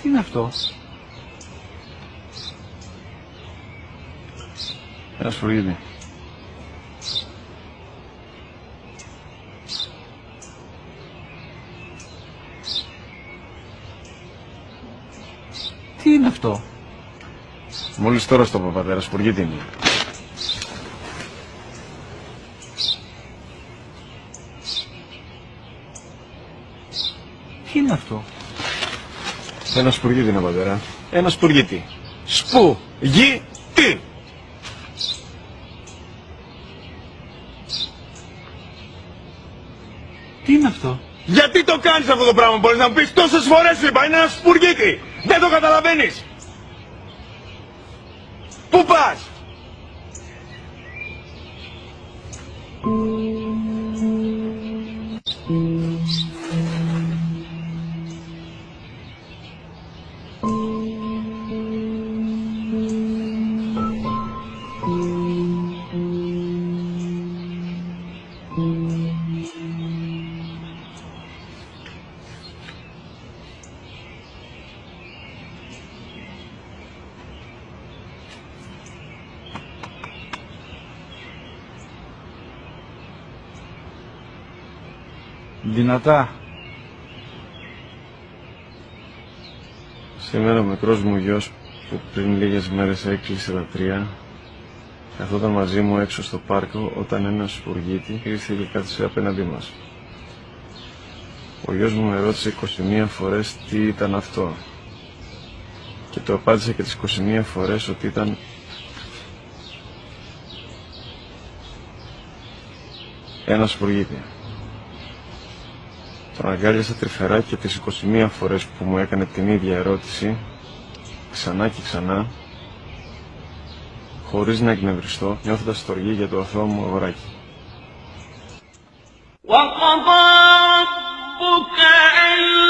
Τι είναι αυτό? Ένα σφουργίτη. Τι είναι αυτό? Μόλις τώρα στο πατέρα, σφουργίτη είναι. Τι είναι αυτό? Ένα σπουργίτη είναι, πατέρα. Ένα σπουργίτη. Σπου-γι-τι. Τι είναι αυτό? Γιατί το κάνεις αυτό το πράγμα, μπορείς να μου πεις? Τόσες φορές σου είπα, είναι ένα σπουργίτη. Δεν το καταλαβαίνεις. Πού πας? Δυνατά. Σήμερα ο μικρός μου γιος που πριν λίγες μέρες έκλεισε τα 3 καθόταν μαζί μου έξω στο πάρκο όταν ένα σπουργίτη ήρθε και κάθισε απέναντί μας. Ο γιος μου με ρώτησε 21 φορές τι ήταν αυτό και το απάντησε και τις 21 φορές ότι ήταν ένα σπουργίτη. Τον αγκάλιασα τρυφερά και τις 21 φορές που μου έκανε την ίδια ερώτηση, ξανά και ξανά, χωρίς να εκνευριστώ, νιώθοντας στοργή για το αθώο μου αγοράκι. وَقَضَى رَبُّكَ أَلَّا